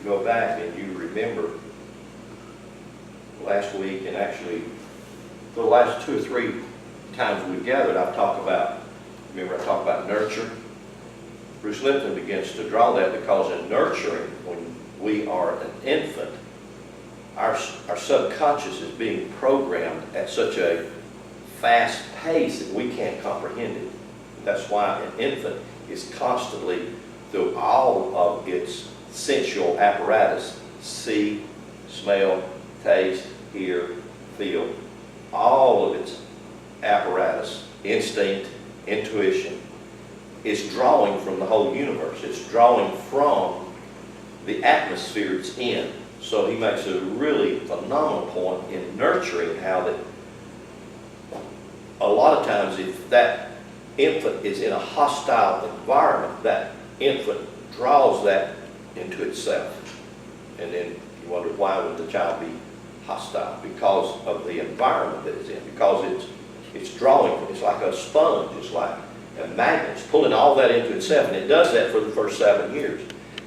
go back and you remember last week, and actually for the last 2 or 3 times we gathered, I've talked about, remember I talked about nurture? Bruce Lipton begins to draw that because in nurturing, when we are an infant, our subconscious is being programmed at such a fast pace that we can't comprehend it. That's why an infant is constantly, through all of its sensual apparatus, see, smell, taste, hear, feel, all of its apparatus, instinct, intuition, is drawing from the whole universe. It's drawing from the atmosphere it's in. So he makes a really phenomenal point in nurturing how that a lot of times if that infant is in a hostile environment, that infant draws that into itself. And then you wonder, why would the child be hostile? Because of the environment that it's in. Because it's drawing, it's like a sponge, it's like a magnet, it's pulling all that into itself. And it does that for the first 7 years.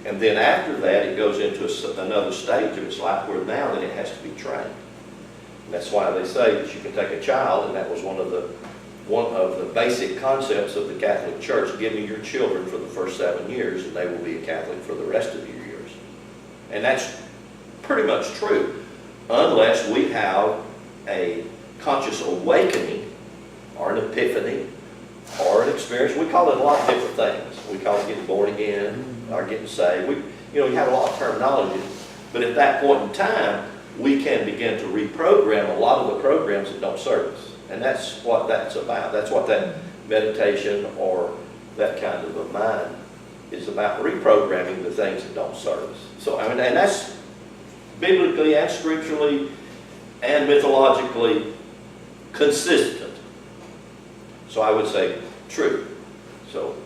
And then after that, it goes into another stage of its life where now then it has to be trained. And that's why they say that you can take a child, and that was one of the basic concepts of the Catholic Church. Give me your children for the first 7 years, and they will be a Catholic for the rest of your years. And that's pretty much true, unless we have a conscious awakening, or an epiphany, or an experience. We call it a lot of different things. We call it getting born again, or getting saved. You have a lot of terminology, but at that point in time, we can begin to reprogram a lot of the programs that don't serve us. And that's what that's about. That's what that meditation or that kind of a mind is about, reprogramming the things that don't serve us. So, and that's biblically and scripturally and mythologically consistent. So I would say true. So,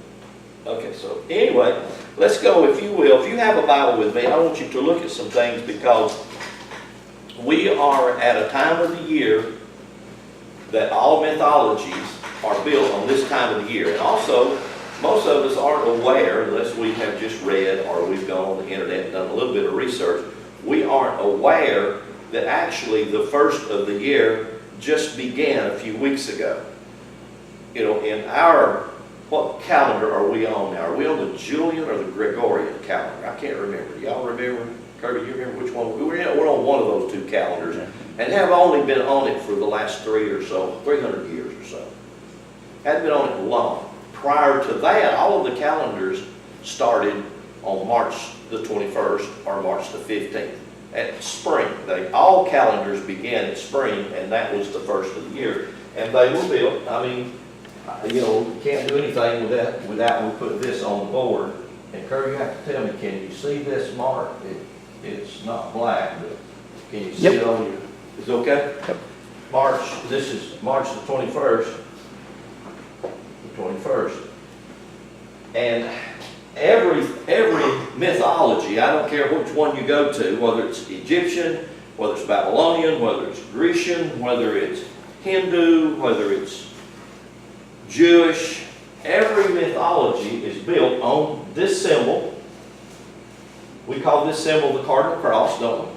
okay, so anyway, let's go, if you will. If you have a Bible with me, I want you to look at some things, because we are at a time of the year that all mythologies are built on this time of the year. And also, most of us aren't aware, unless we have just read or we've gone on the internet and done a little bit of research, we aren't aware that actually the first of the year just began a few weeks ago. In our, what calendar are we on now? Are we on the Julian or the Gregorian calendar? I can't remember. Do y'all remember? Kirby, you remember which one? We're on one of those two calendars, and have only been on it for the last 300 years or so. Hadn't been on it long. Prior to that, all of the calendars started on March the 21st or March the 15th. At spring. All calendars began at spring, and that was the first of the year. And they were built, I mean, you can't do anything without we put this on the board. And Kirby, you have to tell me, can you see this mark? It's not black, but can you see it on your, is it okay? Yep. This is March the 21st. The 21st. And every mythology, I don't care which one you go to, whether it's Egyptian, whether it's Babylonian, whether it's Grecian, whether it's Hindu, whether it's Jewish, every mythology is built on this symbol. We call this symbol the cardinal cross, don't we?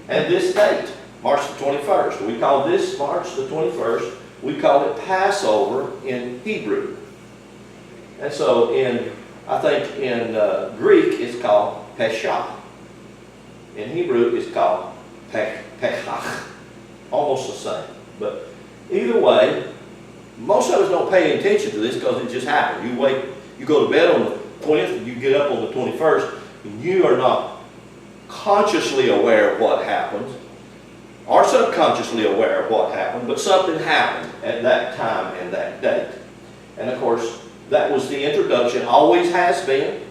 And this date, March the 21st. We call this March the 21st, we call it Passover in Hebrew. And so I think in Greek it's called Pesach. In Hebrew it's called Pechach. Almost the same. But either way, most of us don't pay attention to this because it just happened. You go to bed on the 20th and you get up on the 21st, and you are not consciously aware of what happened or subconsciously aware of what happened, but something happened at that time and that date. And of course, that was the introduction, always has been,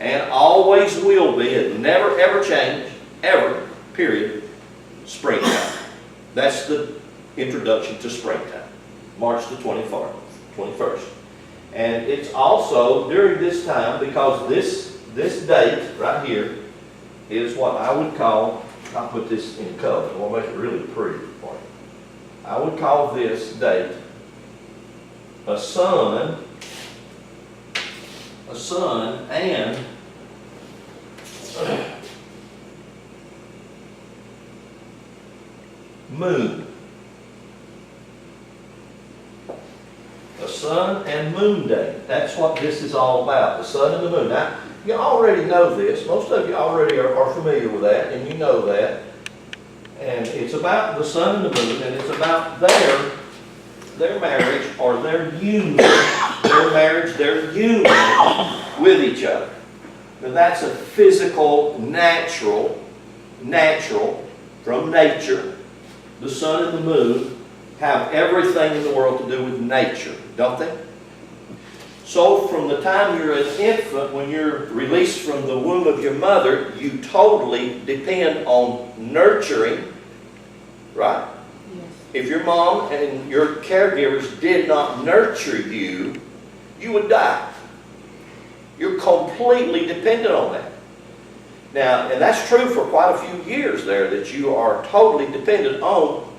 and always will be. It never ever changed, ever, period, springtime. That's the introduction to springtime, March the 21st. And it's also during this time, because this date right here is what I would call, I'll put this in color, I want to make it really pretty for you. I would call this date a sun and moon. The sun and moon day. That's what this is all about, the sun and the moon. Now, you already know this. Most of you already are familiar with that, and you know that. And it's about the sun and the moon, and it's about their marriage or their union, their union with each other. Now that's a physical, natural, from nature. The sun and the moon have everything in the world to do with nature, don't they? So from the time you're an infant, when you're released from the womb of your mother, you totally depend on nurturing, right? Yes. If your mom and your caregivers did not nurture you, you would die. You're completely dependent on that. Now, and that's true for quite a few years there, that you are totally dependent on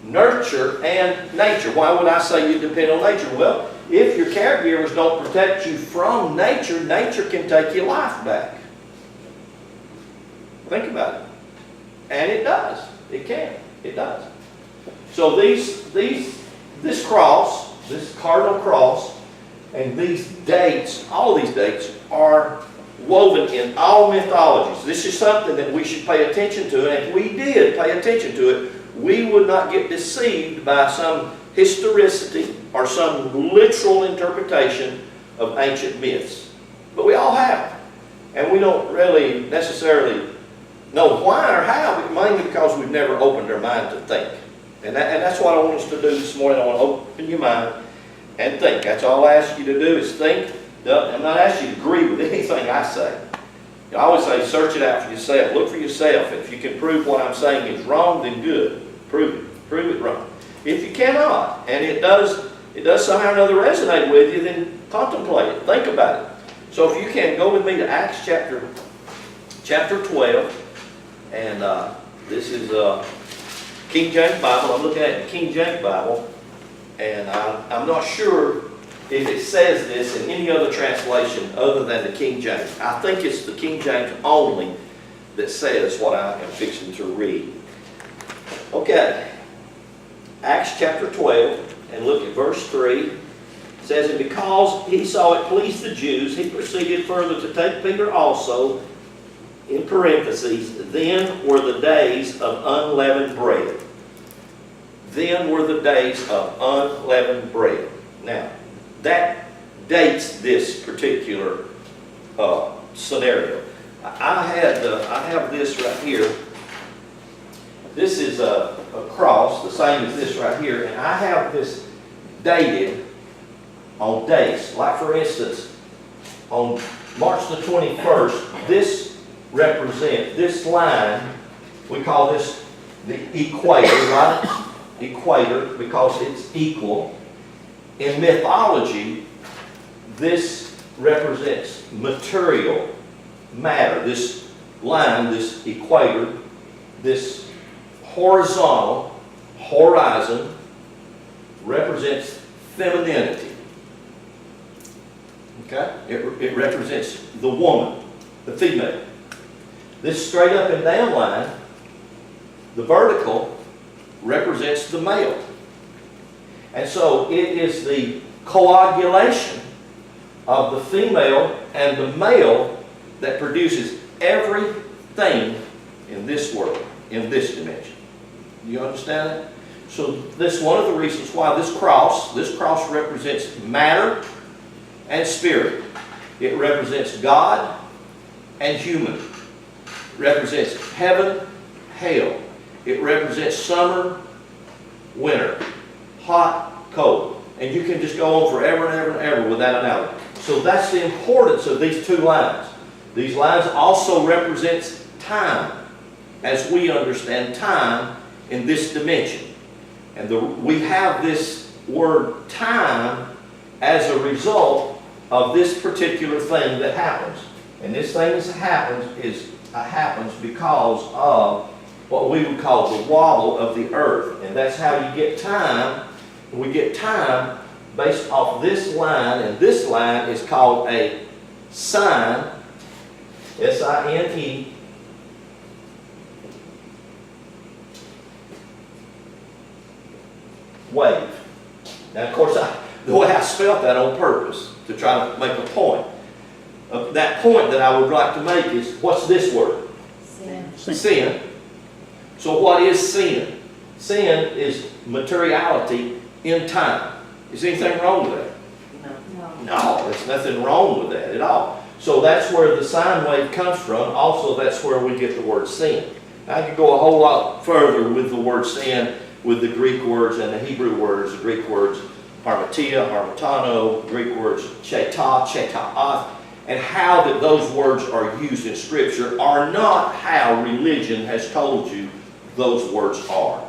nurture and nature. Why would I say you depend on nature? Well, if your caregivers don't protect you from nature, nature can take your life back. Think about it. And it does. It can. It does. So this cross, this cardinal cross, and these dates, all these dates are woven in all mythologies. This is something that we should pay attention to, and if we did pay attention to it, we would not get deceived by some historicity or some literal interpretation of ancient myths. But we all have. And we don't really necessarily know why or how, but mainly because we've never opened our mind to think. And that's what I want us to do this morning. I want to open your mind and think. That's all I ask you to do is think. I'm not asking you to agree with anything I say. I always say search it out for yourself. Look for yourself. If you can prove what I'm saying is wrong, then good. Prove it. Prove it wrong. If you cannot, and it does somehow or another resonate with you, then contemplate it. Think about it. So if you can, go with me to Acts chapter 12. And this is King James Bible. I'm looking at the King James Bible. And I'm not sure if it says this in any other translation other than the King James. I think it's the King James only that says what I am fixing to read. Okay. Acts chapter 12, and look at verse 3. It says, "And because he saw it pleased the Jews, he proceeded further to take Peter also," in parentheses, "then were the days of unleavened bread." Then were the days of unleavened bread. Now, that dates this particular scenario. I have this right here. This is a cross, the same as this right here, and I have this dated on dates. Like for instance, on March the 21st, this represents, this line, we call this the equator, right? Equator, because it's equal. In mythology, this represents material, matter. This line, this equator, this horizontal, horizon, represents femininity. Okay? It represents the woman, the female. This straight up and down line, the vertical, represents the male. And so it is the coagulation of the female and the male that produces everything in this world, in this dimension. Do you understand that? So this one of the reasons why this cross represents matter and spirit. It represents God and human. It represents heaven, hell. It represents summer, winter, hot, cold. And you can just go on forever and ever and ever with that analogy. So that's the importance of these two lines. These lines also represents time, as we understand time in this dimension. And we have this word time as a result of this particular thing that happens. And this thing that happens because of what we would call the wobble of the earth. And that's how you get time. We get time based off this line, and this line is called a sine, S-I-N-E, wave. Now, of course, the way I spelled that on purpose, to try to make a point. That point that I would like to make is, what's this word? Sin. Sin. So what is sin? Sin is materiality in time. Is anything wrong with that? No, there's nothing wrong with that at all. So that's where the sine wave comes from. Also, that's where we get the word sin. I could go a whole lot further with the word sin, with the Greek words and the Hebrew words. The Greek words, harmatia, harmatano, Greek words, cheta, cheta'ath, and how that those words are used in Scripture are not how religion has told you those words are.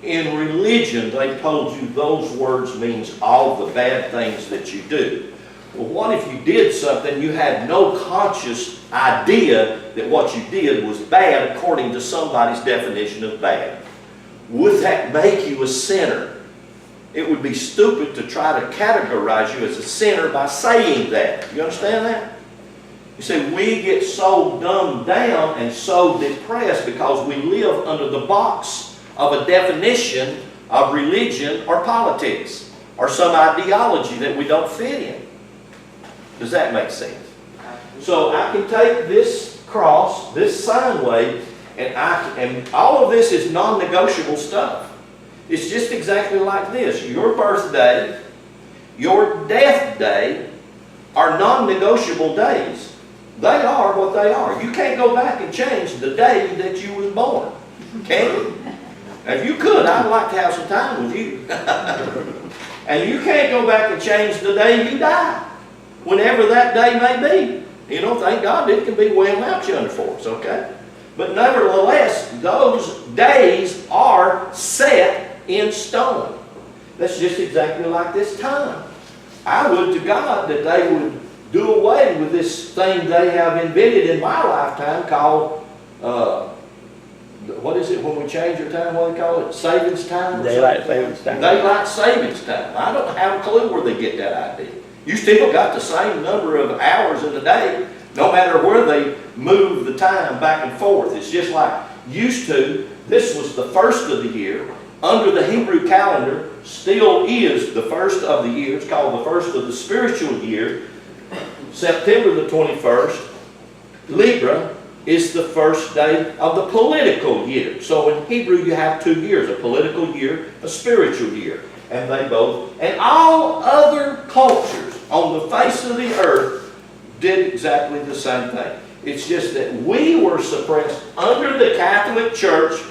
In religion, they told you those words means all the bad things that you do. Well, what if you did something you had no conscious idea that what you did was bad according to somebody's definition of bad? Would that make you a sinner? It would be stupid to try to categorize you as a sinner by saying that. You understand that? You see, we get so dumbed down and so depressed because we live under the box of a definition of religion or politics or some ideology that we don't fit in. Does that make sense? So I can take this cross, this sine wave, and all of this is non-negotiable stuff. It's just exactly like this. Your birthday, your death day are non-negotiable days. They are what they are. You can't go back and change the day that you was born. Can you? If you could, I'd like to have some time with you. And you can't go back and change the day you die, whenever that day may be. You know, thank God it can be well out yonder for us, okay? But nevertheless, those days are set in stone. That's just exactly like this time. I would to God that they would do away with this thing they have invented in my lifetime called, what is it when we change our time? What do they call it? Savings time? Daylight savings time. Daylight savings time. I don't have a clue where they get that idea. You still got the same number of hours in the day, no matter where they move the time back and forth. It's just like used to. This was the first of the year. Under the Hebrew calendar, still is the first of the year. It's called the first of the spiritual year. September the 21st, Libra is the first day of the political year. So in Hebrew you have 2 years, a political year, a spiritual year. And they both, and all other cultures on the face of the earth did exactly the same thing. It's just that we were suppressed under the Catholic Church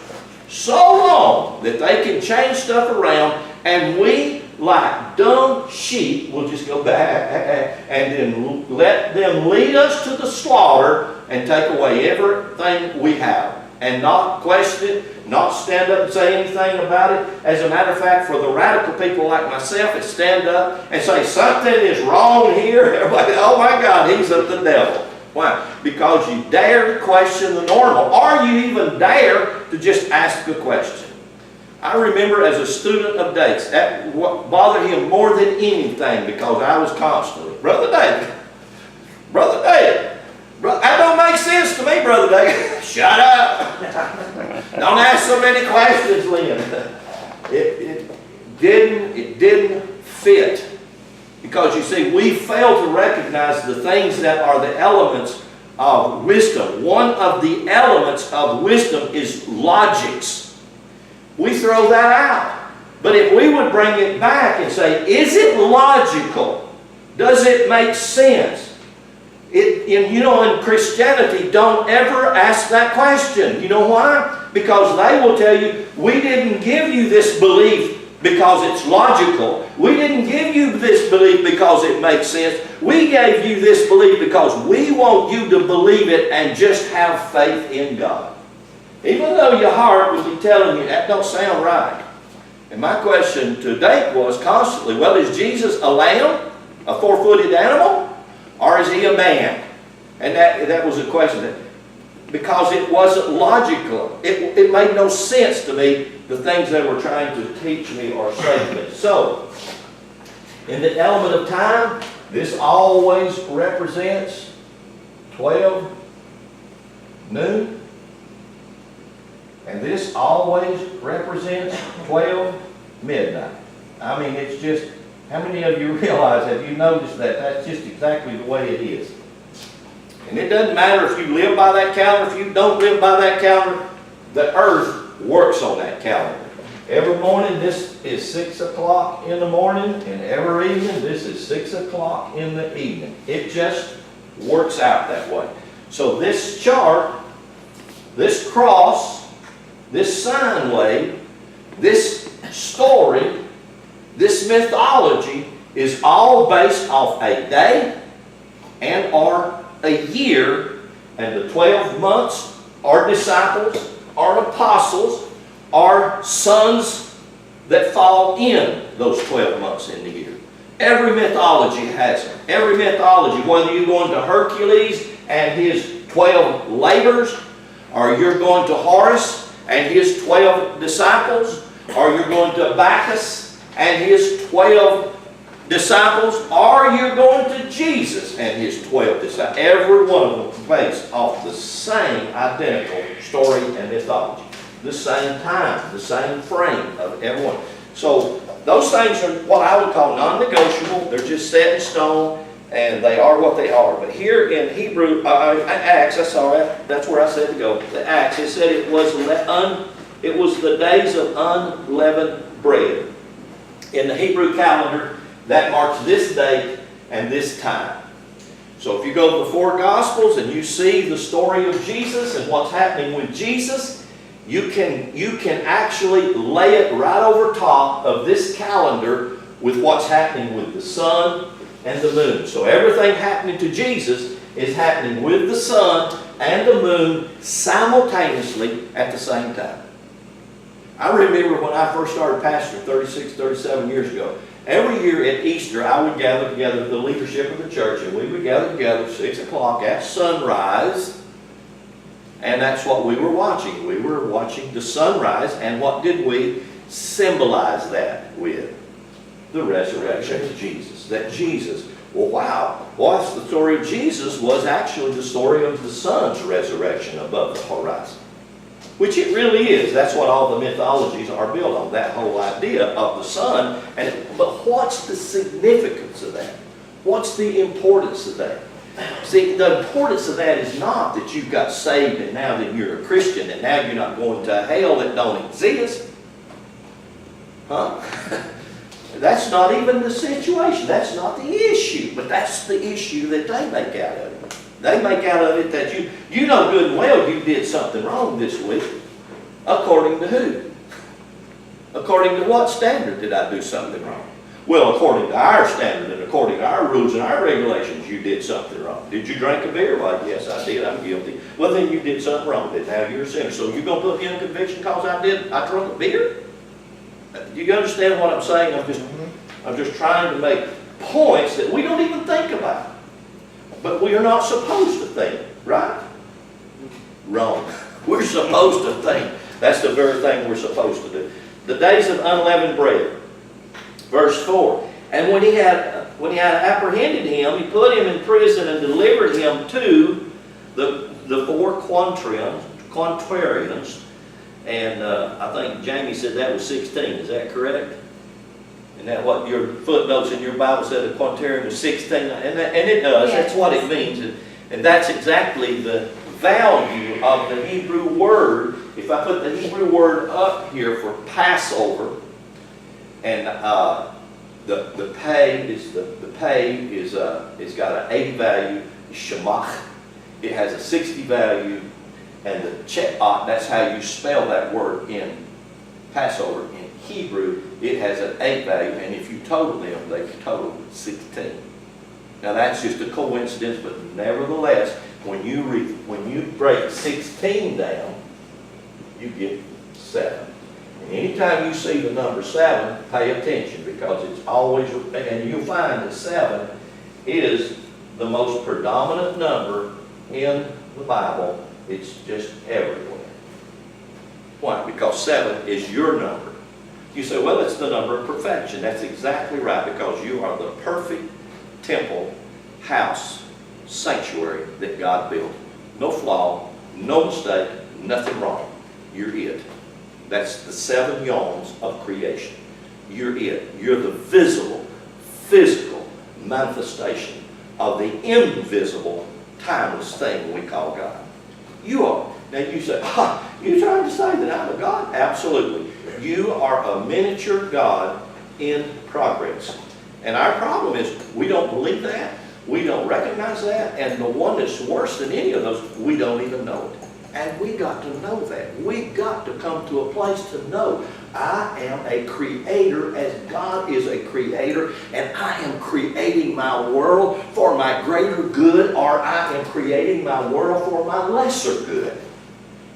so long that they can change stuff around, and we, like dumb sheep, will just go back and then let them lead us to the slaughter and take away everything we have and not question it, not stand up and say anything about it. As a matter of fact, for the radical people like myself, it's stand up and say something is wrong here. Everybody, oh my God, he's of the devil. Why? Because you dare to question the normal, or you even dare to just ask a question. I remember as a student of Dake's, that what bothered him more than anything, because I was constantly, Brother David, that don't make sense to me, Brother David. Shut up. Don't ask so many questions, Lynn. It didn't fit. Because you see, we fail to recognize the things that are the elements of wisdom. One of the elements of wisdom is logics. We throw that out. But if we would bring it back and say, is it logical? Does it make sense? In Christianity, don't ever ask that question. You know why? Because they will tell you, we didn't give you this belief because it's logical. We didn't give you this belief because it makes sense. We gave you this belief because we want you to believe it and just have faith in God. Even though your heart will be telling you, that don't sound right. And my question to Dake was constantly, well, is Jesus a lamb? A four-footed animal? Or is he a man? And that was a question. Because it wasn't logical. It made no sense to me, the things they were trying to teach me or say to me. So, in the element of time, this always represents 12 noon. And this always represents 12 midnight. I mean, it's just, how many of you realize, have you noticed that that's just exactly the way it is? And it doesn't matter if you live by that calendar, if you don't live by that calendar, the earth works on that calendar. Every morning, this is 6 o'clock in the morning, and every evening, this is 6 o'clock in the evening. It just works out that way. So this chart, this cross, this sine wave, this story, this mythology is all based off a day and or a year, and the 12 months are disciples, are apostles, are sons that fall in those 12 months in the year. Every mythology has them. Every mythology, whether you go into Hercules and his 12 labors, or you're going to Horus and his 12 disciples, or you're going to Bacchus and his 12 disciples, or you're going to Jesus and his 12 disciples. Every one of them based off the same identical story and mythology. The same time, the same frame of everyone. So those things are what I would call non-negotiable. They're just set in stone, and they are what they are. But here in Hebrew, Acts, that's where I said to go. The Acts, it said it was the days of unleavened bread. In the Hebrew calendar, that marks this date and this time. So if you go to the four Gospels and you see the story of Jesus and what's happening with Jesus, you can actually lay it right over top of this calendar with what's happening with the sun and the moon. So everything happening to Jesus is happening with the sun and the moon simultaneously at the same time. I remember when I first started pastoring 36, 37 years ago, every year at Easter I would gather together the leadership of the church, and we would gather together at 6 o'clock at sunrise. And that's what we were watching. We were watching the sunrise, and what did we symbolize that with? The resurrection of Jesus. That Jesus, well, wow, what's the story of Jesus was actually the story of the sun's resurrection above the horizon. Which it really is. That's what all the mythologies are built on, that whole idea of the sun. But what's the significance of that? What's the importance of that? See, the importance of that is not that you've got saved and now that you're a Christian and now you're not going to hell that don't exist. Huh? That's not even the situation. That's not the issue. But that's the issue that they make out of it. They make out of it that you know good and well you did something wrong this week. According to who? According to what standard did I do something wrong? Well, according to our standard and according to our rules and our regulations, you did something wrong. Did you drink a beer? Well, yes, I did. I'm guilty. Well, then you did something wrong. Then now you're a sinner. So you're going to put me in conviction because I drunk a beer? Do you understand what I'm saying? I'm just trying to make points that we don't even think about. But we are not supposed to think, right? Wrong. We're supposed to think. That's the very thing we're supposed to do. The days of unleavened bread. Verse 4, and when he had apprehended him, he put him in prison and delivered him to the four quaternions. And I think Jamie said that was 16. Is that correct? And that what your footnotes in your Bible said a quaternion was 16? And it does. Yes. That's what it means. And that's exactly the value of the Hebrew word. If I put the Hebrew word up here for Passover, and the pay is it's got an 80 value, shemach. It has a 60 value, and the che'at, that's how you spell that word in Passover. In Hebrew, it has an 8 value, and if you total them, they total 16. Now that's just a coincidence, but nevertheless, when you break 16 down, you get 7. And anytime you see the number 7, pay attention, because it's always, and you'll find that 7 is the most predominant number in the Bible. It's just everywhere. Why? Because 7 is your number. You say, well, it's the number of perfection. That's exactly right, because you are the perfect temple, house, sanctuary that God built. No flaw, no mistake, nothing wrong. You're it. That's the 7 yawns of creation. You're it. You're the visible, physical manifestation of the invisible, timeless thing we call God. You are. Now you say, you trying to say that I'm a God? Absolutely. You are a miniature God in progress. And our problem is we don't believe that. We don't recognize that. And the one that's worse than any of those, we don't even know it. And we got to know that. We got to come to a place to know I am a creator as God is a creator, and I am creating my world for my greater good, or I am creating my world for my lesser good.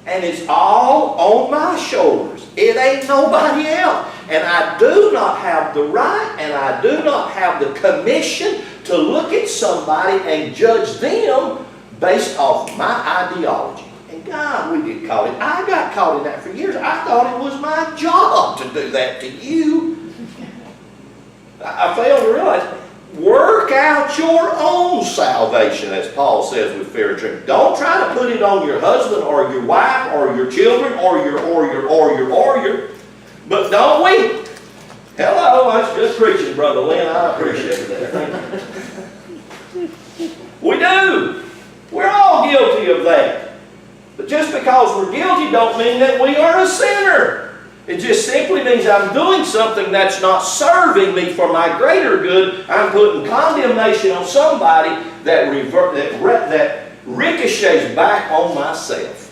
And it's all on my shoulders. It ain't nobody else. And I do not have the right, and I do not have the commission to look at somebody and judge them based off my ideology. And God, we get caught in. I got caught in that for years. I thought it was my job to do that to you. I failed to realize, work out your own salvation, as Paul says with fear and trembling. Don't try to put it on your husband or your wife or your children or your. But don't we? Hello, that's just preaching, Brother Lynn. I appreciate that. We do. We're all guilty of that. But just because we're guilty don't mean that we are a sinner. It just simply means I'm doing something that's not serving me for my greater good. I'm putting condemnation on somebody that ricochets back on myself.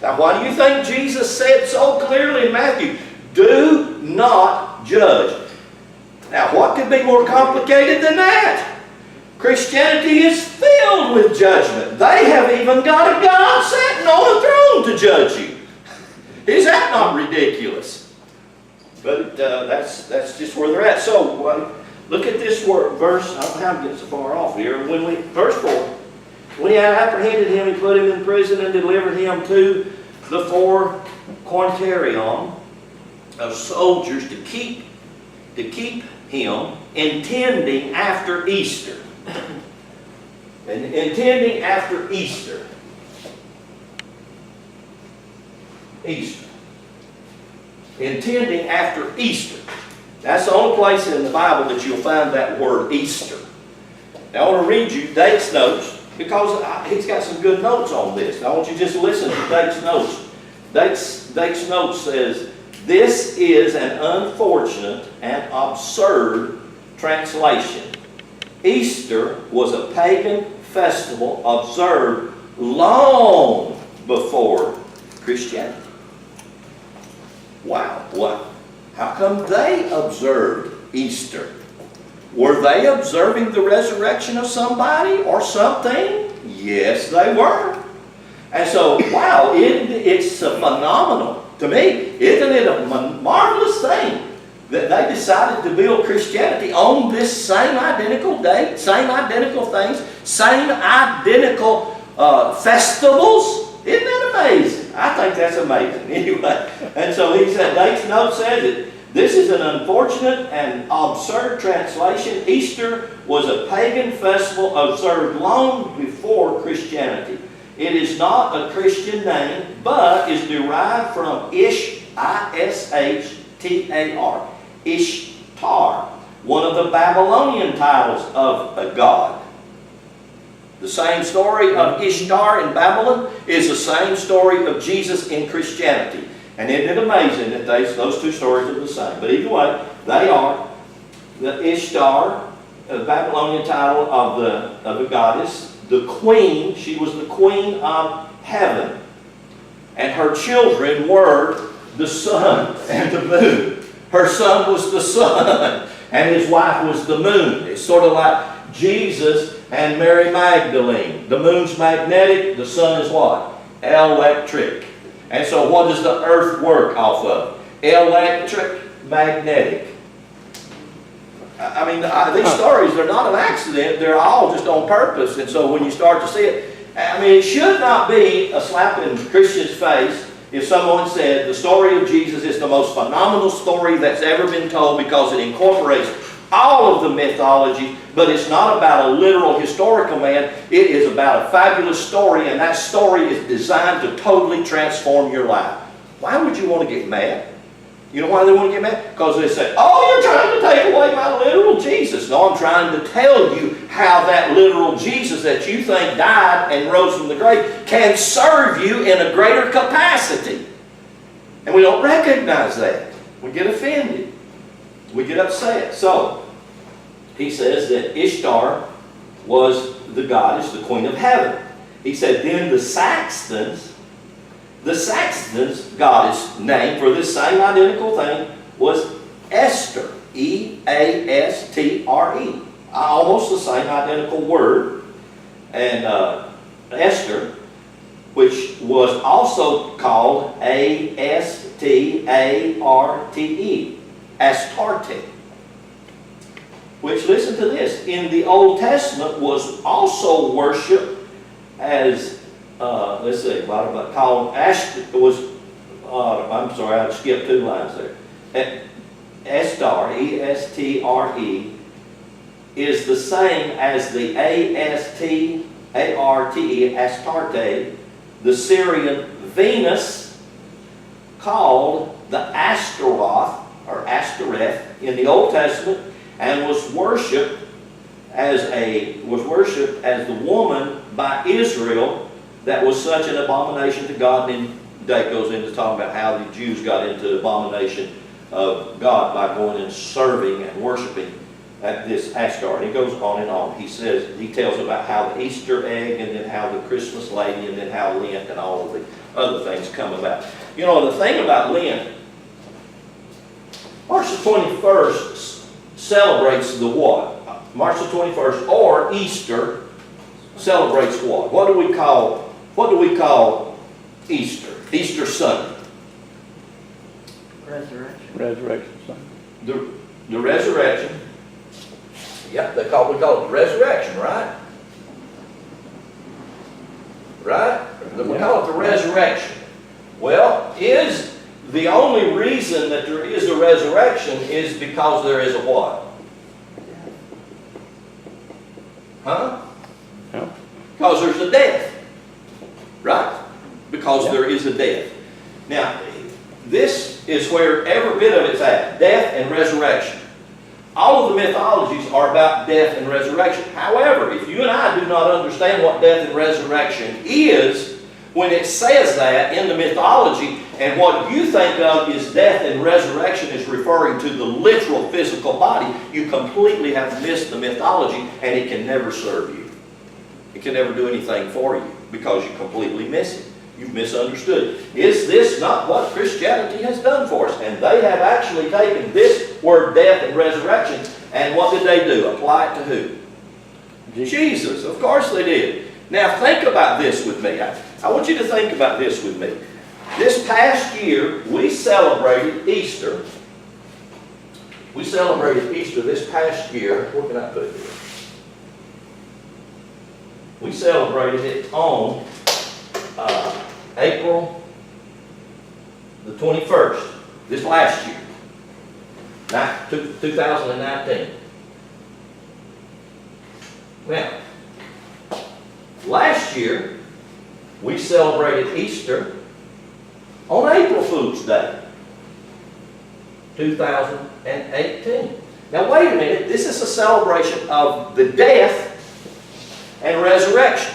Now, why do you think Jesus said so clearly in Matthew, do not judge? Now, what could be more complicated than that? Christianity is filled with judgment. They have even got a God sitting on a throne to judge you. Is that not ridiculous? But that's just where they're at. So look at this verse. I don't know how I'm getting so far off here. Verse 4. When he had apprehended him, he put him in prison and delivered him to the 4 quinterion of soldiers to keep him, intending after Easter. And intending after Easter. Easter. Intending after Easter. That's the only place in the Bible that you'll find that word Easter. Now I want to read you Dake's notes, because he's got some good notes on this. I want you to just listen to Dake's notes. Dake's notes says, this is an unfortunate and absurd translation. Easter was a pagan festival observed long before Christianity. Wow, what? How come they observed Easter? Were they observing the resurrection of somebody or something? Yes, they were. And so, wow, it's phenomenal to me. Isn't it a marvelous thing that they decided to build Christianity on this same identical date, same identical things, same identical festivals? Isn't that amazing? I think that's amazing. Anyway, and so he said, Dake's note says that this is an unfortunate and absurd translation. Easter was a pagan festival observed long before Christianity. It is not a Christian name, but is derived from Ishtar, Ishtar, one of the Babylonian titles of a god. The same story of Ishtar in Babylon is the same story of Jesus in Christianity. And isn't it amazing that those two stories are the same? But either way, they are. The Ishtar, the Babylonian title of a goddess, the queen, she was the queen of heaven. And her children were the sun and the moon. Her son was the sun, and his wife was the moon. It's sort of like Jesus and Mary Magdalene. The moon's magnetic, the sun is what? Electric. And so what does the earth work off of? Electric, magnetic. I mean, these stories, they're not an accident. They're all just on purpose. And so when you start to see it, I mean, it should not be a slap in Christian's face if someone said the story of Jesus is the most phenomenal story that's ever been told because it incorporates all of the mythology, but it's not about a literal historical man. It is about a fabulous story, and that story is designed to totally transform your life. Why would you want to get mad? You know why they want to get mad? Because they say, oh, you're trying to take away my literal Jesus. No, I'm trying to tell you how that literal Jesus that you think died and rose from the grave can serve you in a greater capacity. And we don't recognize that. We get offended. We get upset. So, he says that Ishtar was the goddess, the queen of heaven. He said, then the Saxons, goddess name for this same identical thing was Esther. E-A-S-T-R-E. Almost the same identical word. And Esther, which was also called A-S-T-A-R-T-E. Astarte. Which, listen to this, in the Old Testament was also worshipped as, let's see, what about called I'm sorry, I skipped 2 lines there. Estar, E-S-T-R-E, is the same as the A-S-T-A-R-T-E, Astarte, the Syrian Venus, called the Ashtaroth, or Ashtoreth, in the Old Testament, and was worshipped as the woman by Israel that was such an abomination to God. And then that goes into talking about how the Jews got into the abomination of God by going and serving and worshiping at this Ashtar. And he goes on and on. He tells about how the Easter egg, and then how the Christmas lady, and then how Lent and all of the other things come about. You know, the thing about Lent, March the 21st celebrates the what? March the 21st or Easter celebrates what? What do we call Easter? Easter Sunday. Resurrection Sunday. The resurrection. Yep, we call it the resurrection, right? Right? We call it the resurrection. Well, the only reason that there is a resurrection is because there is a what? Huh? Yeah. Because there's a death. Right? Because there is a death. Now, this is where every bit of it's at. Death and resurrection. All of the mythologies are about death and resurrection. However, if you and I do not understand what death and resurrection is, when it says that in the mythology, and what you think of is death and resurrection is referring to the literal physical body, you completely have missed the mythology, and it can never serve you. It can never do anything for you because you completely miss it. You've misunderstood. Is this not what Christianity has done for us? And they have actually taken this word death and resurrection, and what did they do? Apply it to who? Jesus. Of course they did. Now think about this with me. I want you to think about this with me. This past year, we celebrated Easter. We celebrated Easter this past year. Where can I put this? We celebrated it on April the 21st, this last year, 2019. Now, last year, we celebrated Easter on April Fool's Day, 2018. Now, wait a minute. This is a celebration of the death and resurrection.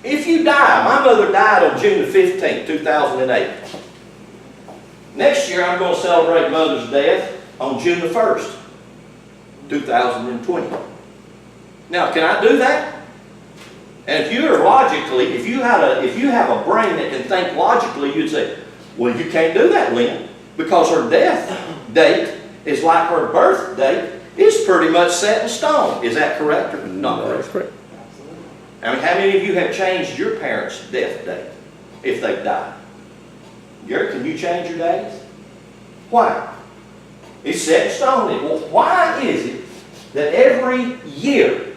If you die, my mother died on June the 15th, 2008. Next year, I'm going to celebrate Mother's death on June the 1st, 2020. Now, can I do that? And if you have a brain that can think logically, you'd say, well, you can't do that, Lynn, because her death date is like her birth date. It's pretty much set in stone. Is that correct or not correct? That's correct. I mean, how many of you have changed your parents' death date if they've died? Gary, can you change your days? Why? It's set in stone. Well, why is it that every year,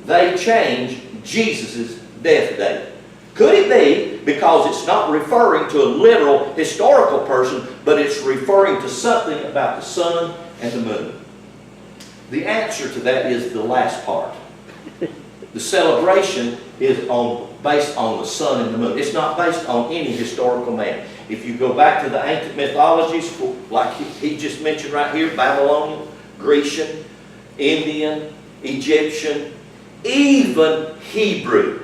they change Jesus' death date? Could it be because it's not referring to a literal historical person, but it's referring to something about the sun and the moon? The answer to that is the last part. The celebration is based on the sun and the moon. It's not based on any historical man. If you go back to the ancient mythologies, like he just mentioned right here, Babylonian, Grecian, Indian, Egyptian, even Hebrew.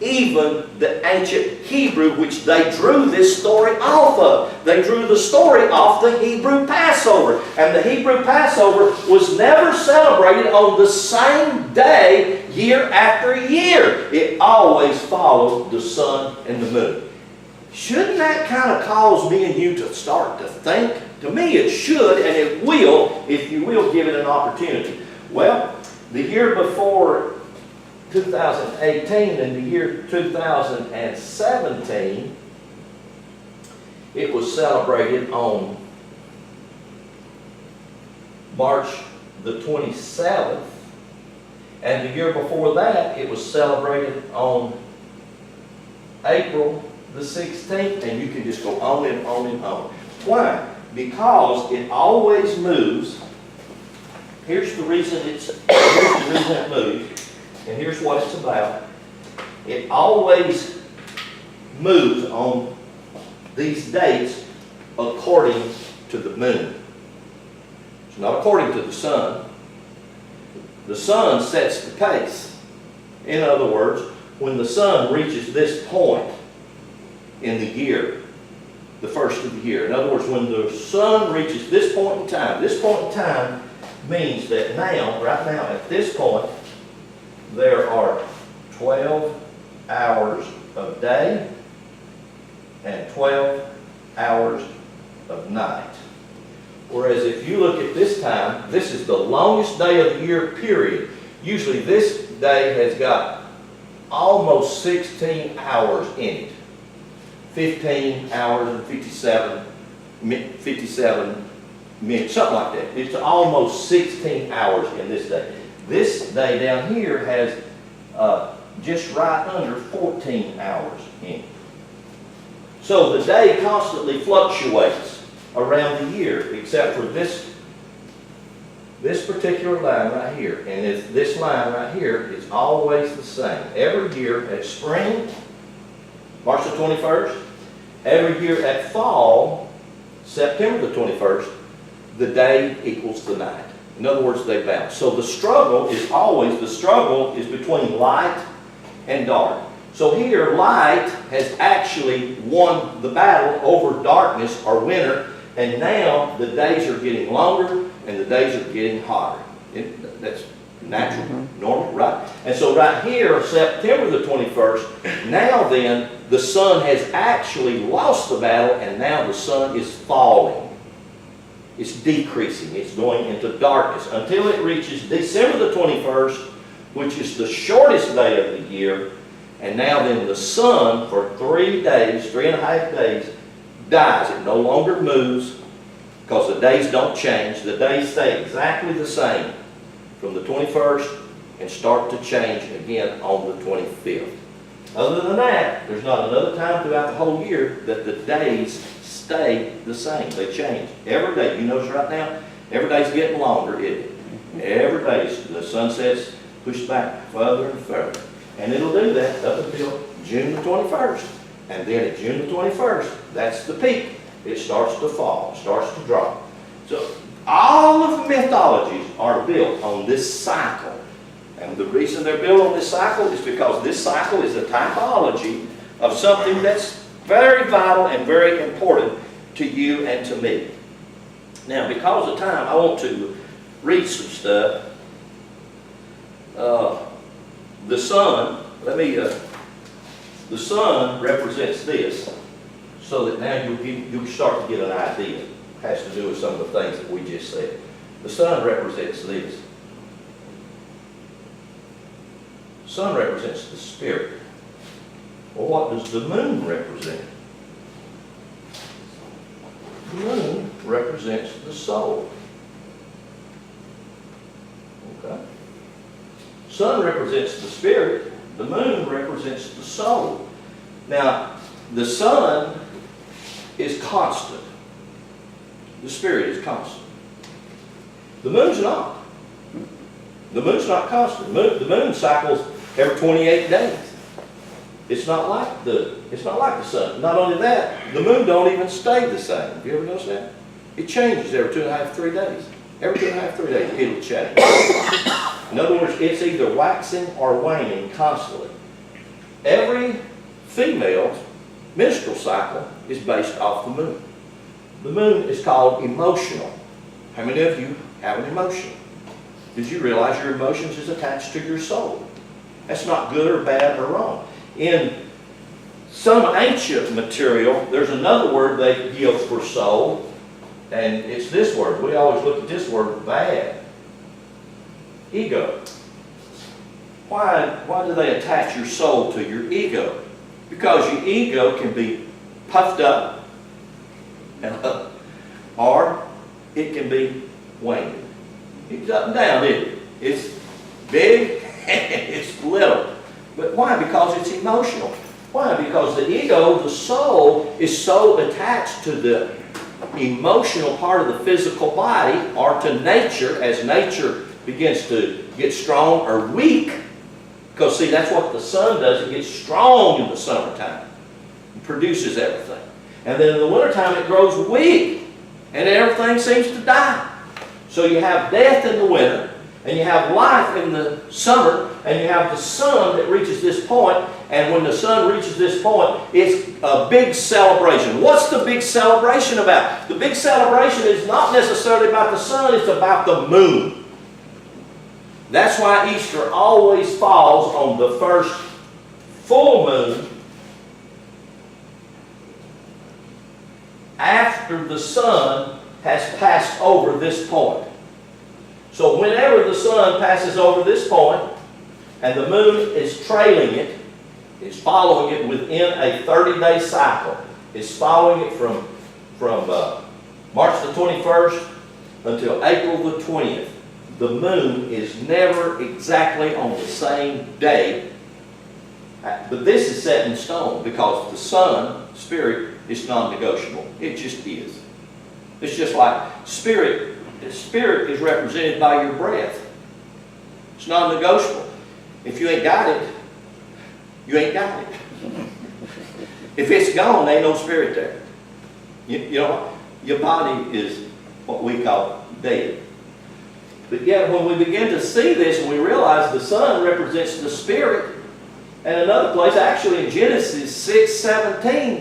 Even the ancient Hebrew, which they drew this story off of. They drew the story off the Hebrew Passover. And the Hebrew Passover was never celebrated on the same day year after year. It always followed the sun and the moon. Shouldn't that kind of cause me and you to start to think? To me it should, and it will, if you will give it an opportunity. Well, the year before 2018 and the year 2017, it was celebrated on March the 27th, and the year before that it was celebrated on April the 16th, and you can just go on and on and on. Why? Because it always moves. Here's the reason it moves. And here's what it's about. It always moves on these dates according to the moon. It's not according to the sun. The sun sets the pace. In other words, when the sun reaches this point in the year, the first of the year. In other words, when the sun reaches this point in time means that now, right now, at this point, there are 12 hours of day and 12 hours of night. Whereas if you look at this time, this is the longest day of the year, period. Usually this day has got almost 16 hours in it. 15 hours and 57 minutes, something like that. It's almost 16 hours in this day. This day down here has just right under 14 hours in it. So the day constantly fluctuates around the year, except for this particular line right here. And this line right here is always the same. Every year at spring, March the 21st, every year at fall, September the 21st, the day equals the night. In other words, they balance. So the struggle is between light and dark. So here, light has actually won the battle over darkness or winter, and now the days are getting longer and the days are getting hotter. That's natural, normal, right? And so right here, September the 21st, now then, the sun has actually lost the battle, and now the sun is falling. It's decreasing. It's going into darkness until it reaches December the 21st, which is the shortest day of the year. And now then the sun, for 3 days, 3.5 days, dies. It no longer moves because the days don't change. The days stay exactly the same from the 21st and start to change again on the 25th. Other than that, there's not another time throughout the whole year that the days stay the same. They change every day. You notice right now, every day's getting longer, isn't it? Every day, the sunset's pushed back further and further. And it'll do that up until June the 21st. And then at June the 21st, that's the peak. It starts to fall, starts to drop. So all of the mythologies are built on this cycle. And the reason they're built on this cycle is because this cycle is a typology of something that's very vital and very important to you and to me. Now, because of time, I want to read some stuff. The sun, the sun represents this, so that now you'll start to get an idea. It has to do with some of the things that we just said. The sun represents this. The sun represents the spirit. Well, what does the moon represent? The moon represents the soul. Okay? Sun represents the spirit. The moon represents the soul. Now, the sun is constant. The spirit is constant. The moon's not. The moon's not constant. The moon cycles every 28 days. It's not like the sun. Not only that, the moon don't even stay the same. Have you ever noticed that? It changes every 2.5, 3 days. Every 2.5, 3 days, it'll change. In other words, it's either waxing or waning constantly. Every female's menstrual cycle is based off the moon. The moon is called emotional. How many of you have an emotion? Did you realize your emotions is attached to your soul? That's not good or bad or wrong. In some ancient material, there's another word they give for soul, and it's this word. We always look at this word bad. Ego. Why do they attach your soul to your ego? Because your ego can be puffed up, or it can be waning. It's up and down, isn't it? It's big and it's little. But why? Because it's emotional. Why? Because the ego, the soul, is so attached to the emotional part of the physical body, or to nature, as nature begins to get strong or weak. Because see, that's what the sun does. It gets strong in the summertime. It produces everything. And then in the wintertime it grows weak. And everything seems to die. So you have death in the winter, and you have life in the summer, and you have the sun that reaches this point, and when the sun reaches this point, it's a big celebration. What's the big celebration about? The big celebration is not necessarily about the sun, it's about the moon. That's why Easter always falls on the first full moon after the sun has passed over this point. So whenever the sun passes over this point and the moon is trailing it, it's following it within a 30-day cycle. It's following it from March the 21st until April the 20th. The moon is never exactly on the same day. But this is set in stone because the sun, spirit, is non-negotiable. It just is. It's just like spirit. Spirit is represented by your breath. It's non-negotiable. If you ain't got it, you ain't got it. If it's gone, there ain't no spirit there. You know, your body is what we call dead. But yet when we begin to see this and we realize the sun represents the spirit, and another place, actually in Genesis 6:17,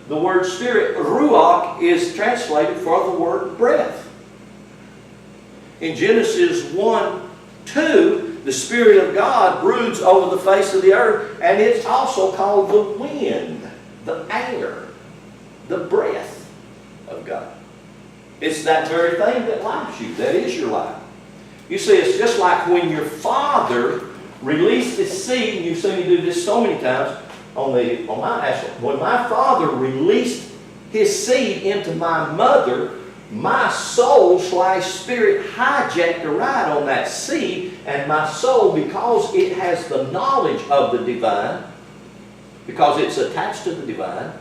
the word spirit, ruach, is translated for the word breath. In Genesis 1:2, the Spirit of God broods over the face of the earth, and it's also called the wind, the air, the breath of God. It's that very thing that lives you. That is your life. You see, it's just like when your father released his seed, and you've seen me do this so many times on my asphalt. When my father released his seed into my mother, my soul/spirit hijacked a ride on that seed, and my soul, because it has the knowledge of the divine, because it's attached to the divine,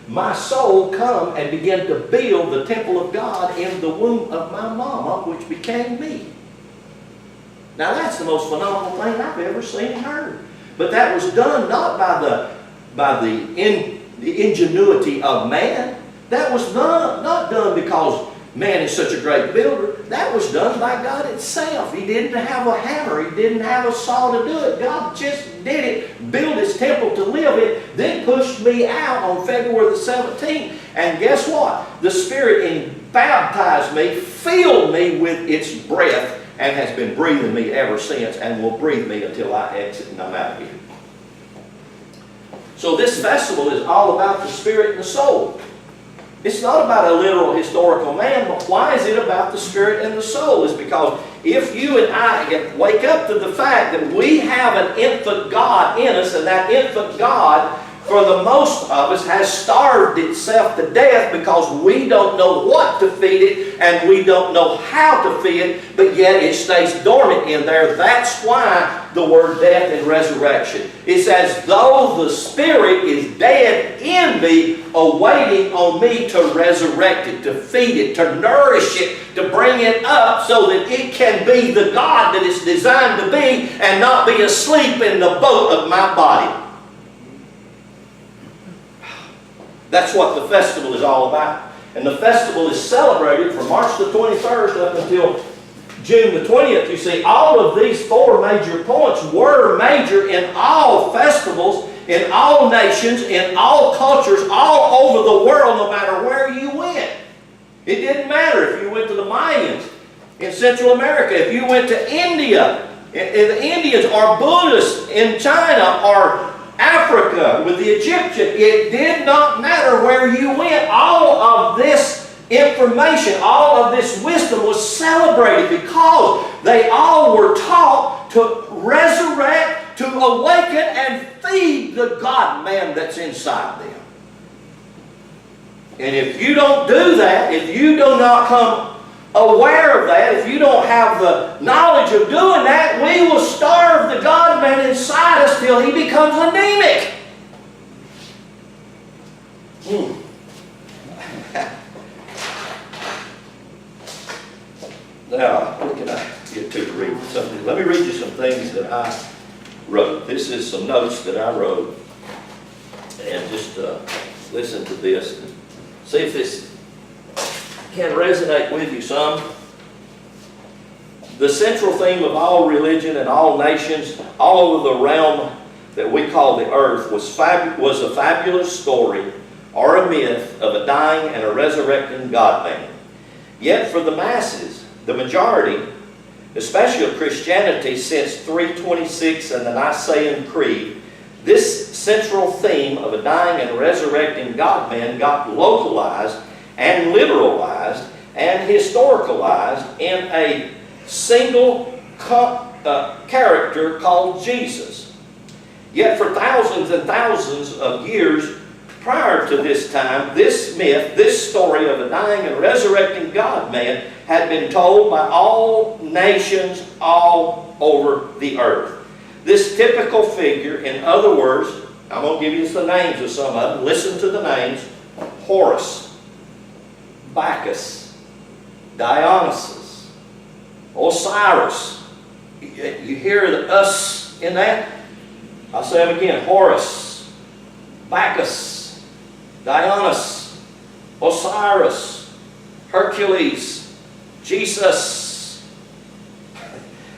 my soul come and began to build the temple of God in the womb of my mama, which became me. Now that's the most phenomenal thing I've ever seen and heard. But that was done not by the ingenuity of man. That was not done because man is such a great builder. That was done by God itself. He didn't have a hammer. He didn't have a saw to do it. God just did it, built His temple to live in, then pushed me out on February the 17th. And guess what? The Spirit baptized me, filled me with its breath, and has been breathing me ever since, and will breathe me until I exit and I'm out of here. So this festival is all about the spirit and the soul. It's not about a literal historical man, but why is it about the spirit and the soul? It's because if you and I wake up to the fact that we have an infant God in us, and that infant God, for the most of us, has starved itself to death because we don't know what to feed it and we don't know how to feed it, but yet it stays dormant in there. That's why the word death and resurrection. It's as though the spirit is dead in me, awaiting on me to resurrect it, to feed it, to nourish it, to bring it up so that it can be the God that it's designed to be and not be asleep in the boat of my body. That's what the festival is all about. And the festival is celebrated from March the 21st up until June the 20th. You see, all of these four major points were major in all festivals, in all nations, in all cultures, all over the world, no matter where you went. It didn't matter if you went to the Mayans in Central America, if you went to India, and the Indians, or Buddhists in China, or Africa with the Egyptian. It did not matter where you went. All of this information, all of this wisdom was celebrated because they all were taught to resurrect, to awaken, and feed the God-man that's inside them. And if you don't do that, if you do not come aware of that, if you don't have the knowledge of doing that, we will starve the God-man inside us till he becomes anemic. Now, what can I get to read something? Let me read you some things that I wrote. This is some notes that I wrote. And just listen to this and see if this can resonate with you some. The central theme of all religion and all nations all over the realm that we call the earth was a fabulous story or a myth of a dying and a resurrecting God-man. Yet for the masses, the majority, especially of Christianity since 326 and the Nicene Creed, this central theme of a dying and resurrecting God-man got localized and literalized and historicalized in a single character called Jesus. Yet for thousands and thousands of years prior to this time, this myth, this story of a dying and resurrecting God-man had been told by all nations all over the earth. This typical figure, in other words, I'm going to give you the names of some of them. Listen to the names. Horus, Bacchus, Dionysus, Osiris. You hear the us in that? I'll say them again. Horus, Bacchus, Dionysus, Osiris, Hercules, Jesus.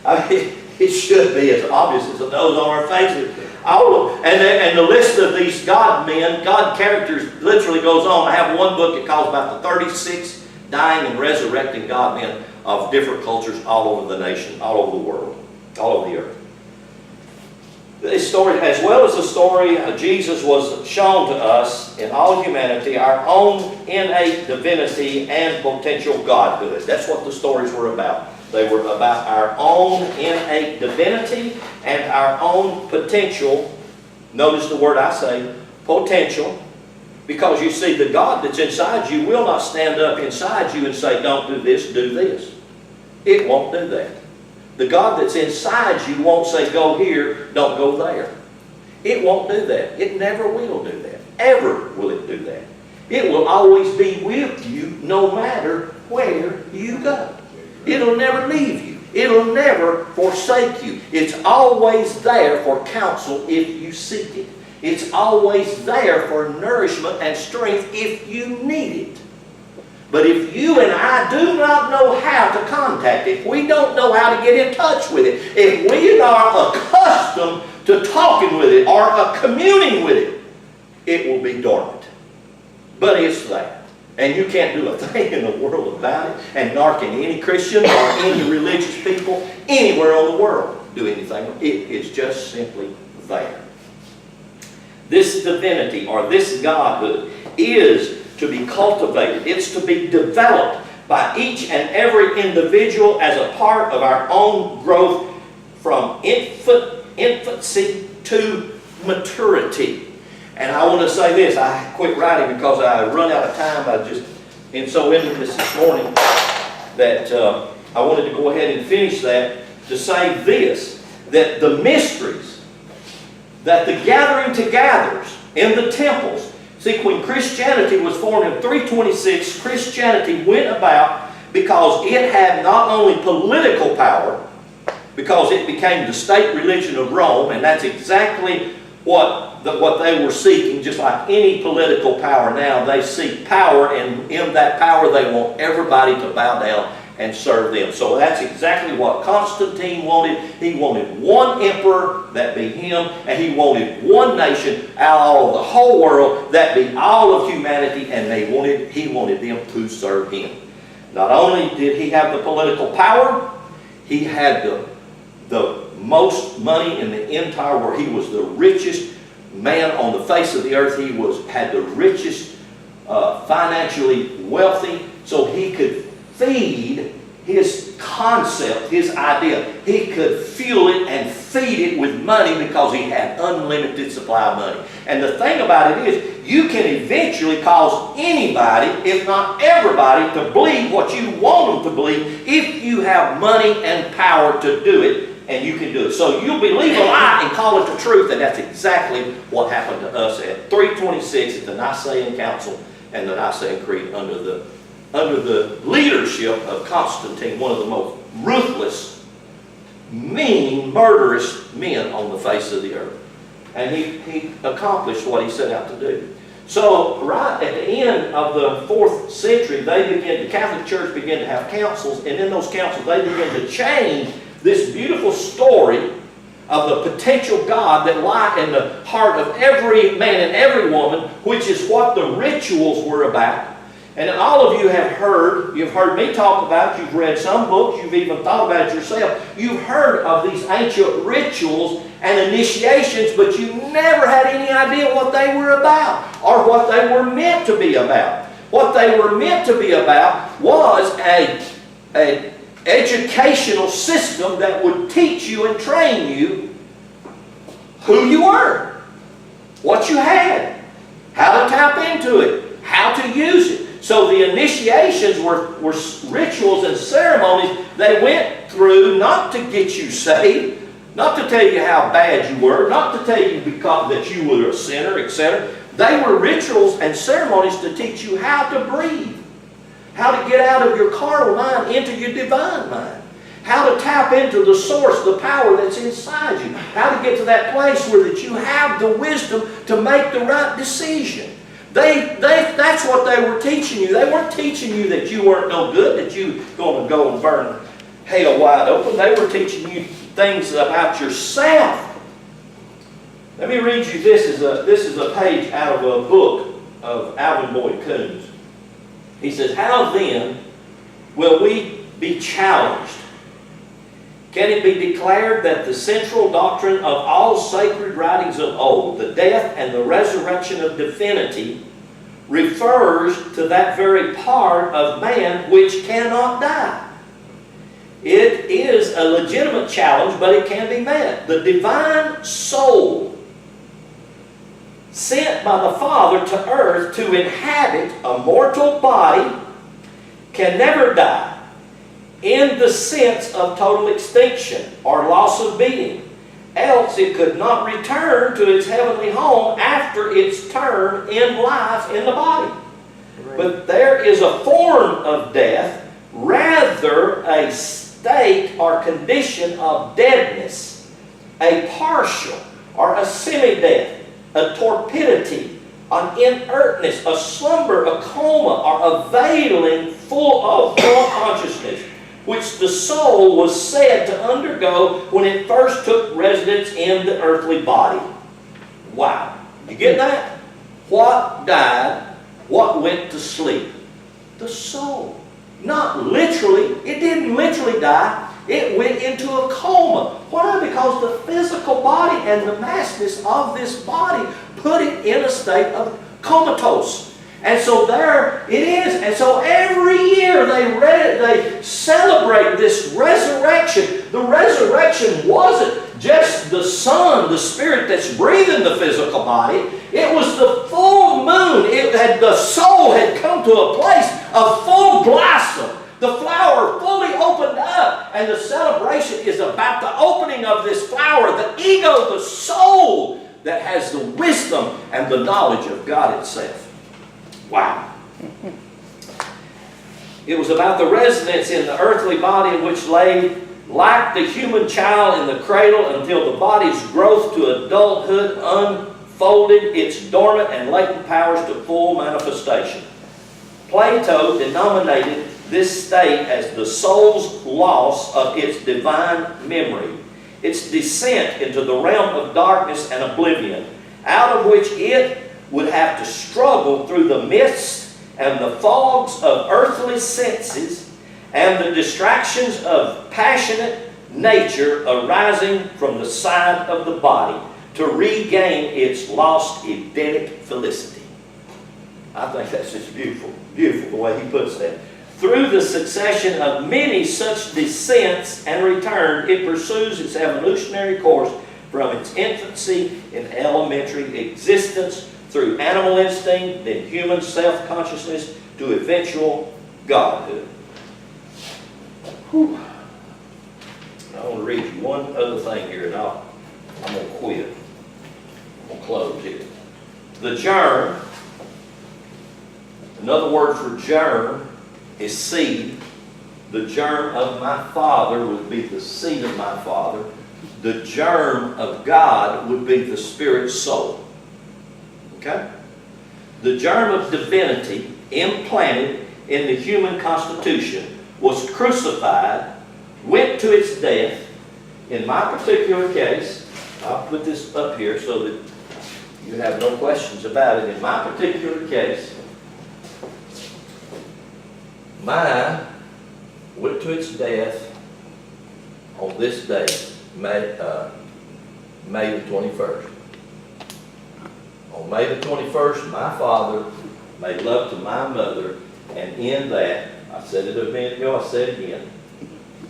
I mean, it should be as obvious as the nose on our faces. And the list of these God men, God characters literally goes on. I have one book that calls about the 36 dying and resurrecting God men of different cultures all over the nation, all over the world, all over the earth. This story, as well as the story of Jesus, was shown to us in all humanity, our own innate divinity and potential godhood. That's what the stories were about. They were about our own innate divinity and our own potential. Notice the word I say, potential. Because you see, the God that's inside you will not stand up inside you and say, don't do this, do this. It won't do that. The God that's inside you won't say, go here, don't go there. It won't do that. It never will do that. Ever will it do that. It will always be with you no matter where you go. It'll never leave you. It'll never forsake you. It's always there for counsel if you seek it. It's always there for nourishment and strength if you need it. But if you and I do not know how to contact it, if we don't know how to get in touch with it, if we are accustomed to talking with it or communing with it, it will be dormant. But it's there. And you can't do a thing in the world about it. And nor can any Christian or any religious people anywhere in the world do anything. It is just simply there. This divinity or this godhood is to be cultivated. It's to be developed by each and every individual as a part of our own growth from infancy to maturity. And I want to say this. I quit writing because I run out of time. And so into this morning that I wanted to go ahead and finish that to say this, that the mysteries that the gathering togethers in the temples. See, when Christianity was formed in 326, Christianity went about because it had not only political power, because it became the state religion of Rome, and that's exactly what they were seeking, just like any political power now, they seek power, and in that power they want everybody to bow down and serve them. So that's exactly what Constantine wanted. He wanted one emperor, that be him, and he wanted one nation out of the whole world, that be all of humanity, and he wanted them to serve him. Not only did he have the political power, he had the most money in the entire world. He was the richest man on the face of the earth. He had the richest, financially wealthy, so he could feed his concept, his idea. He could fuel it and feed it with money because he had unlimited supply of money. And the thing about it is, you can eventually cause anybody, if not everybody, to believe what you want them to believe if you have money and power to do it, and you can do it. So you'll believe a lie and call it the truth, and that's exactly what happened to us at 326 at the Nicene Council and the Nicene Creed under the leadership of Constantine, one of the most ruthless, mean, murderous men on the face of the earth. And he accomplished what he set out to do. So right at the end of the 4th century, the Catholic Church began to have councils, and in those councils they began to change this beautiful story of the potential God that lie in the heart of every man and every woman, which is what the rituals were about. And all of you you've heard me talk about it, you've read some books, you've even thought about it yourself. You've heard of these ancient rituals and initiations, but you never had any idea what they were about or what they were meant to be about. What they were meant to be about was an educational system that would teach you and train you who you were, what you had, how to tap into it, how to use it. So the initiations were rituals and ceremonies they went through not to get you saved, not to tell you how bad you were, not to tell you that you were a sinner, etc. They were rituals and ceremonies to teach you how to breathe, how to get out of your carnal mind into your divine mind, how to tap into the source, the power that's inside you, how to get to that place where that you have the wisdom to make the right decision. That's what they were teaching you. They weren't teaching you that you weren't no good, that you were going to go and burn hell wide open. They were teaching you things about yourself. Let me read you this is a page out of a book of Alvin Boyd Coons. He says, "How then will we be challenged? Can it be declared that the central doctrine of all sacred writings of old, the death and the resurrection of divinity, refers to that very part of man which cannot die? It is a legitimate challenge, but it can be met. The divine soul sent by the Father to earth to inhabit a mortal body can never die in the sense of total extinction or loss of being, else it could not return to its heavenly home after its turn in life in the body. But there is a form of death, rather a state or condition of deadness, a partial or a semi-death, a torpidity, an inertness, a slumber, a coma, or a veiling full of full consciousness, which the soul was said to undergo when it first took residence in the earthly body." Wow. You get that? What died? What went to sleep? The soul. Not literally. It didn't literally die. It went into a coma. Why? Because the physical body and the massness of this body put it in a state of comatose. And so there it is. And so every year they celebrate this resurrection. The resurrection wasn't just the sun, the spirit that's breathing the physical body. It was the full moon. The soul had come to a place of full blossom. The flower fully opened up. And the celebration is about the opening of this flower, the ego, the soul that has the wisdom and the knowledge of God itself. Wow. It was about the residence in the earthly body which laid like the human child in the cradle until the body's growth to adulthood unfolded its dormant and latent powers to full manifestation. Plato denominated this state as the soul's loss of its divine memory, its descent into the realm of darkness and oblivion, out of which it would have to struggle through the mists and the fogs of earthly senses and the distractions of passionate nature arising from the side of the body to regain its lost Edenic felicity. I think that's just beautiful, beautiful the way he puts that. Through the succession of many such descents and returns, it pursues its evolutionary course from its infancy in elementary existence through animal instinct, then human self-consciousness to eventual godhood. Whew. I want to read you one other thing here, and I'm going to quit. I'm going to close here. The germ, another word for germ is seed. The germ of my father would be the seed of my father. The germ of God would be the spirit soul. Okay? The germ of divinity implanted in the human constitution was crucified, went to its death. In my particular case, I'll put this up here so that you have no questions about it. In my particular case, mine went to its death on this day, May the 21st. On May the 21st, my father made love to my mother, and in that, I said it a minute ago, I said it again,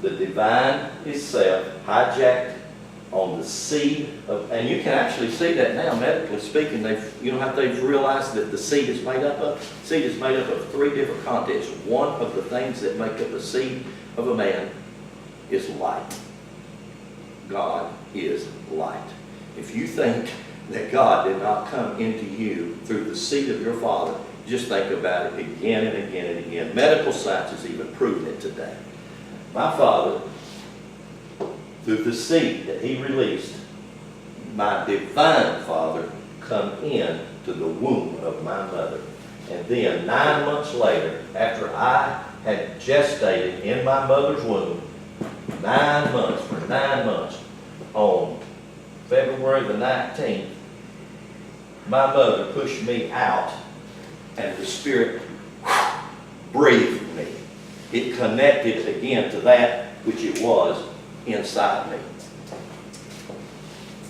the divine itself hijacked on the seed of, and you can actually see that now, medically speaking, they've realized that the seed is made up of. Seed is made up of 3 different contents. One of the things that make up the seed of a man is light. God is light. If you think that God did not come into you through the seed of your father, just think about it again and again and again. Medical science has even proven it today. My father, through the seed that he released, my divine father come in to the womb of my mother. And then 9 months later, after I had gestated in my mother's womb, 9 months, for 9 months, on February the 19th, my mother pushed me out and the Spirit breathed me. It connected again to that which it was inside me,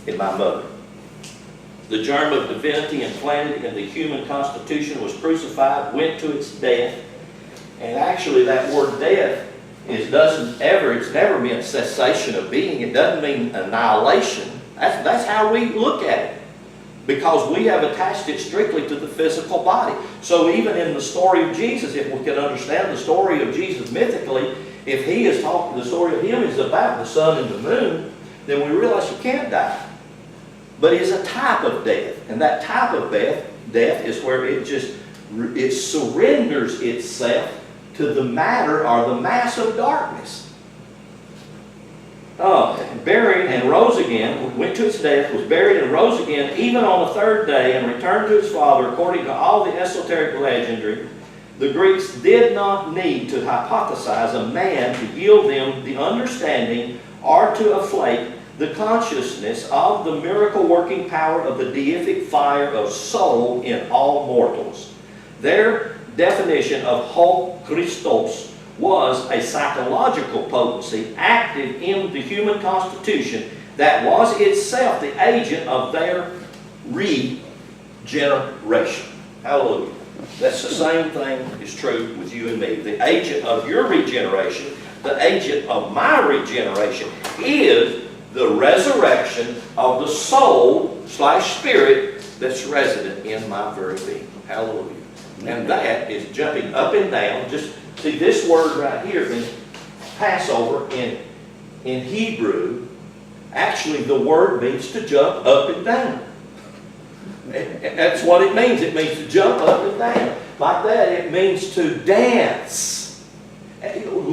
in my mother. The germ of divinity implanted in the human constitution was crucified, went to its death, and actually that word death it's never meant cessation of being. It doesn't mean annihilation. That's how we look at it, because we have attached it strictly to the physical body. So even in the story of Jesus, if we can understand the story of Jesus mythically, if he is talking, the story of him is about the sun and the moon, then we realize you can't die. But it's a type of death, and that type of death is where it surrenders itself to the matter or the mass of darkness. Buried and rose again, went to its death, was buried and rose again, even on the 3rd day, and returned to his father according to all the esoteric legendary. The Greeks did not need to hypothesize a man to yield them the understanding or to afflate the consciousness of the miracle-working power of the deific fire of soul in all mortals. Their definition of ho Christos was a psychological potency active in the human constitution that was itself the agent of their regeneration. Hallelujah. That's the same thing is true with you and me. The agent of your regeneration, the agent of my regeneration, is the resurrection of the soul/spirit that's resident in my very being. Hallelujah. And that is jumping up and down. Just see this word right here in Passover in Hebrew. Actually, the word means to jump up and down. That's what it means. It means to jump up and down. Like that, it means to dance.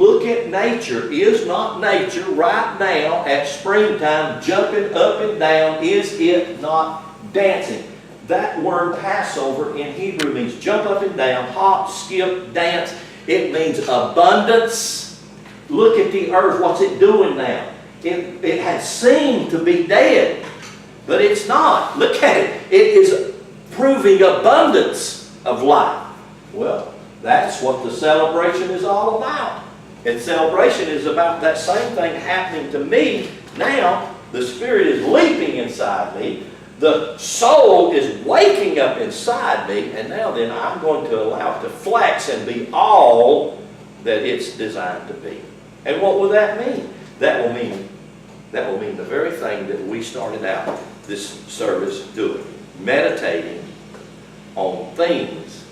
look at nature, is not nature right now at springtime jumping up and down? Is it not dancing? That word Passover in Hebrew means jump up and down, hop, skip, dance. It means abundance. Look at the earth. What's it doing now? It has seemed to be dead, but it's not. Look at it. It is proving abundance of life. Well, that's what the celebration is all about. And celebration is about that same thing happening to me. Now, the Spirit is leaping inside me. The soul is waking up inside me. And now then I'm going to allow it to flex and be all that it's designed to be. And what will that mean? That will mean the very thing that we started out this service doing. Meditating on things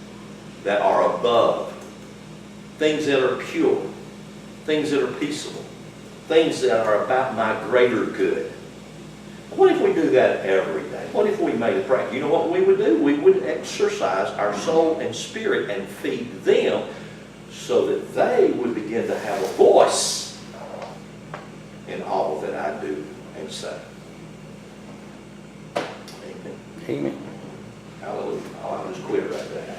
that are above, things that are pure, things that are peaceable, things that are about my greater good. What if we do that every day? What if we made a practice? You know what we would do? We would exercise our soul and spirit and feed them so that they would begin to have a voice in all that I do and say. Amen. Amen. Hallelujah. I'll just quit right there.